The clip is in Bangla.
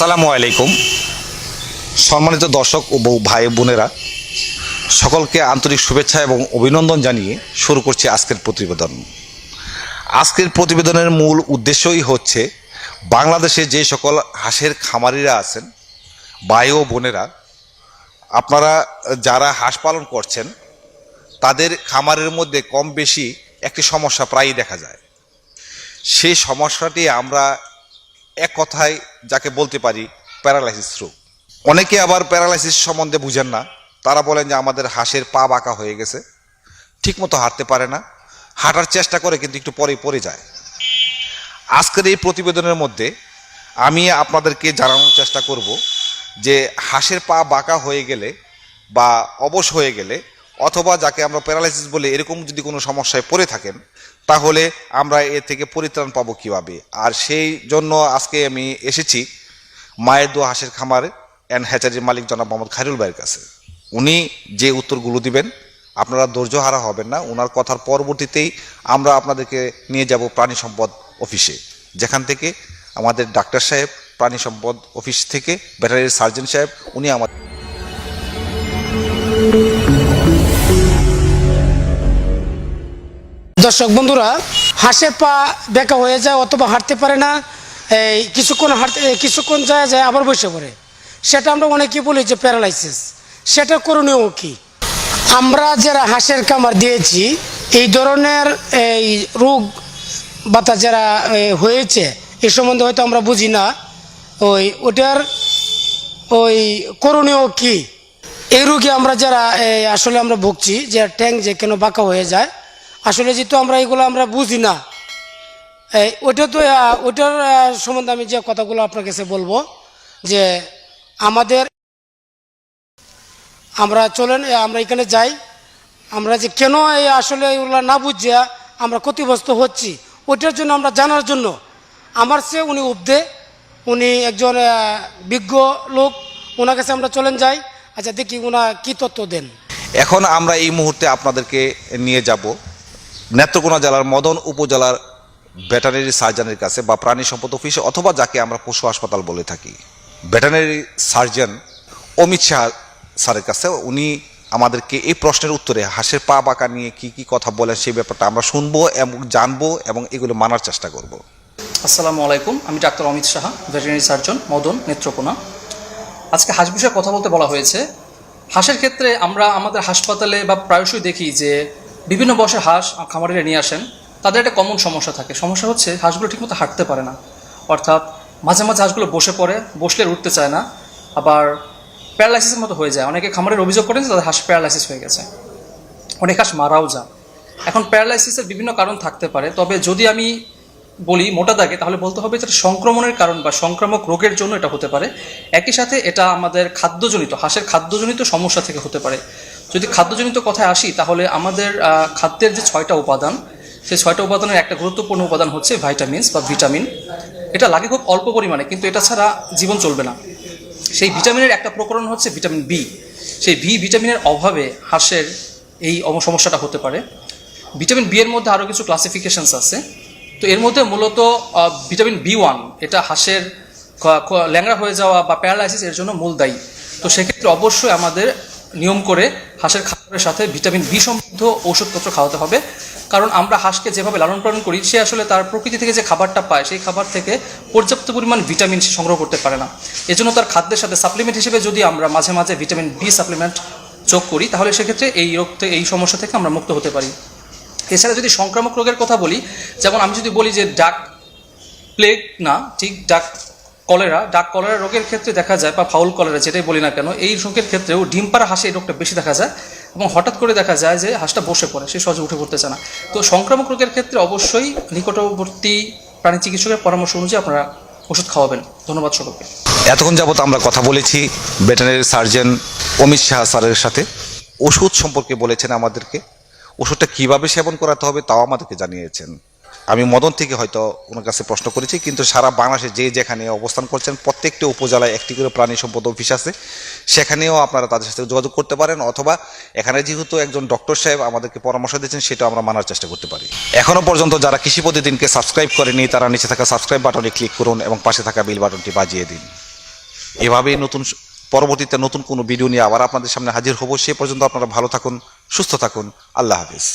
আসসালামু আলাইকুম। সম্মানিত দর্শক ও ভাই বোনেরা, সকলকে আন্তরিক শুভেচ্ছা এবং অভিনন্দন জানিয়ে শুরু করছি আজকের প্রতিবেদন। আজকের প্রতিবেদনের মূল উদ্দেশ্যই হচ্ছে বাংলাদেশে যে সকল হাঁসের খামারিরা আছেন, ভাই ও বোনেরা, আপনারা যারা হাঁস পালন করছেন তাদের খামারের মধ্যে কম বেশি একটি সমস্যা প্রায়ই দেখা যায়। সেই সমস্যাটি আমরা এক কথায় যাকে বলতে পারি প্যারালাইসিস রোগ। অনেকে আবার প্যারালাইসিস সম্বন্ধে বুঝেন না। তারা বলেন যে আমাদের হাঁসের পা বাঁকা হয়ে গেছে, ঠিকমতো হাঁটতে পারে না, হাঁটার চেষ্টা করে কিন্তু একটু পরেই পড়ে যায়। আজকের এই প্রতিবেদনের মধ্যে আমি আপনাদেরকে জানানোর চেষ্টা করব যে হাঁসের পা বাঁকা হয়ে গেলে বা অবশ হয়ে গেলে অথবা যাকে আমরা প্যারালাইসিস বলে এরকম যদি কোনো সমস্যায় পড়ে থাকেন তাহলে আমরা এ থেকে পরিত্রাণ পাবো কীভাবে। আর সেই জন্য আজকে আমি এসেছি মায়ের দোয়া হাঁসের খামার অ্যান্ড হ্যাচারির মালিক জনাব মোহাম্মদ খায়রুল ভাইয়ের কাছে। উনি যে উত্তরগুলো দিবেন আপনারা ধৈর্য হারা হবেন না। ওনার কথার পরবর্তীতেই আমরা আপনাদেরকে নিয়ে যাব প্রাণী সম্পদ অফিসে, যেখান থেকে আমাদের ডাক্তার সাহেব, প্রাণী সম্পদ অফিস থেকে ভেটেরিনারি সার্জন সাহেব, উনি আমাদের দর্শক বন্ধুরা, হাঁসের পা বেঁকা হয়ে যায় অথবা হাঁটতে পারে না, এই কিছুক্ষণ যায় যায় আবার বসে পড়ে, সেটা আমরা অনেকে বলি যে প্যারালাইসিস। সেটা করণীয় কি? আমরা যারা হাঁসের খামার দিয়েছি এই ধরনের এই রোগ বাতা যারা হয়েছে এই সম্বন্ধে হয়তো আমরা বুঝি না ওটার করণীয় কি। এই রোগে আমরা যারা আসলে আমরা ভুগছি যে ট্যাঙ্ক যে কেন বাঁকা হয়ে যায়, আসলে যেহেতু আমরা এগুলো আমরা বুঝি না, ওটার সম্বন্ধে আমি যে কথাগুলো আপনার কাছে বলবো যে আমরা চলেন আমরা এখানে যাই, আমরা যে কেন আসলে এগুলো না বুঝিয়া আমরা ক্ষতিগ্রস্ত হচ্ছি ওইটার জন্য আমরা জানার জন্য আমার চেয়ে উনি একজন বিজ্ঞ লোক, ওনার কাছে আমরা চলেন যাই। আচ্ছা, দেখি ওনা কি তথ্য দেন। এখন আমরা এই মুহূর্তে আপনাদেরকে নিয়ে যাব নেত্রকোনা জেলার মদন উপজেলার ভেটেরিনারি সার্জনের কাছে বা প্রাণী সম্পদ অফিসে, অথবা যাকে আমরা পশু হাসপাতাল বলে থাকি, ভেটেরিনারি সার্জন অমিত শাহ স্যারের কাছে। উনি আমাদেরকে এই প্রশ্নের উত্তরে হাঁসের পা বাঁকা নিয়ে কি কি কথা বলেন সেই ব্যাপারটা আমরা শুনবো এবং জানবো এবং এগুলো মানার চেষ্টা করব। আসসালামু আলাইকুম, আমি doctor Amit Saha, veterinary surgeon, Madan, Netrokona. আজকে হাঁস বিষয়ে কথা বলতে বলা হয়েছে। হাঁসের ক্ষেত্রে আমরা আমাদের হাসপাতালে বা প্রায়শই দেখি যে বিভিন্ন বয়সের হাঁস খামারিরা নিয়ে আসেন। তাদের একটা কমন সমস্যা থাকে। সমস্যা হচ্ছে হাঁসগুলো ঠিকমতো হাঁটতে পারে না, অর্থাৎ মাঝে মাঝে হাঁসগুলো বসে পড়ে, বসলে উঠতে চায় না, আবার প্যারালাইসিসের মতো হয়ে যায়। অনেকে খামারের অভিযোগ করেন যে তাদের হাঁস প্যারালাইসিস হয়ে গেছে, অনেক হাঁস মারাও যায়। এখন প্যারালাইসিসের বিভিন্ন কারণ থাকতে পারে, তবে যদি আমি বলি মোটা দাগে তাহলে বলতে হবে যেটা সংক্রমণের কারণ বা সংক্রামক রোগের জন্য এটা হতে পারে। একই সাথে এটা আমাদের খাদ্যজনিত, হাঁসের খাদ্যজনিত সমস্যা থেকে হতে পারে। যদি খাদ্যজনিত কথায় আসি তাহলে আমাদের খাদ্যের যে 6টা উপাদান, সেই 6টা উপাদানের একটা গুরুত্বপূর্ণ উপাদান হচ্ছে ভাইটামিনস বা ভিটামিন। এটা লাগে খুব অল্প পরিমাণে, কিন্তু এটা ছাড়া জীবন চলবে না। সেই ভিটামিনের একটা প্রকরণ হচ্ছে ভিটামিন বি। সেই ভিটামিনের অভাবে হাঁসের এই সমস্যাটা হতে পারে। ভিটামিন বি এর মধ্যে আরও কিছু ক্লাসিফিকেশনস আছে। তো এর মধ্যে মূলত ভিটামিন B1 এটা হাঁসের ল্যাংড়া হয়ে যাওয়া বা প্যারালাইসিস এর জন্য মূল দায়ী। তো সেক্ষেত্রে অবশ্যই আমাদের নিয়ম করে হাঁসের খাবারের সাথে ভিটামিন বি সমৃদ্ধ ঔষধপত্র খাওয়াতে হবে। কারণ আমরা হাঁসকে যেভাবে লালন পালন করি, সে আসলে তার প্রকৃতি থেকে যে খাবারটা পায় সেই খাবার থেকে পর্যাপ্ত পরিমাণ ভিটামিন সে সংগ্রহ করতে পারে না। এজন্য তার খাদ্যের সাথে সাপ্লিমেন্ট হিসেবে যদি আমরা মাঝে মাঝে ভিটামিন বি সাপ্লিমেন্ট যোগ করি তাহলে সেক্ষেত্রে এই সমস্যা থেকে আমরা মুক্ত হতে পারি। এছাড়া যদি সংক্রামক রোগের কথা বলি, যেমন আমি যদি বলি যে ডাক প্লেগ না, ঠিক ডাক কলেরা রোগের ক্ষেত্রে দেখা যায়, বা ফাউল কলেরা যেটাই বলি না কেন, এই রোগের ক্ষেত্রেও ডিম পাড়া হাঁসে এই রোগটা বেশি দেখা যায় এবং হঠাৎ করে দেখা যায় যে হাঁসটা বসে পড়ে, সে সহজে উঠে পড়তে চায় না। তো সংক্রামক রোগের ক্ষেত্রে অবশ্যই নিকটবর্তী প্রাণী চিকিৎসকের পরামর্শ অনুযায়ী আপনারা ওষুধ খাওয়াবেন। ধন্যবাদ সকলকে। এতক্ষণ যাবত আমরা কথা বলেছি ভেটেরিনারি সার্জন অমিত শাহ স্যারের সাথে। ওষুধ সম্পর্কে বলেছেন আমাদেরকে, ওষুধটা কীভাবে সেবন করাতে হবে তাও আমাদেরকে জানিয়েছেন। আমি মদন থেকে হয়তো ওনার কাছে প্রশ্ন করেছি, কিন্তু সারা বাংলাদেশে যে যেখানে অবস্থান করছেন প্রত্যেকটি উপজেলায় একটি করে প্রাণী সম্পদ অফিস আছে, সেখানেও আপনারা তাদের সাথে যোগাযোগ করতে পারেন, অথবা এখানে যেহেতু একজন ডক্টর সাহেব আমাদেরকে পরামর্শ দিচ্ছেন সেটাও আমরা মানার চেষ্টা করতে পারি। এখনও পর্যন্ত যারা কৃষি প্রতিদিনকে সাবস্ক্রাইব করেনি তারা নিচে থাকা সাবস্ক্রাইব বাটনে ক্লিক করুন এবং পাশে থাকা বেল বাটনটি বাজিয়ে দিন। এভাবেই পরবর্তীতে নতুন কোনো ভিডিও নিয়ে আবার আপনাদের সামনে হাজির হব। সে পর্যন্ত আপনারা ভালো থাকুন, সুস্থ থাকুন। আল্লাহ হাফিজ।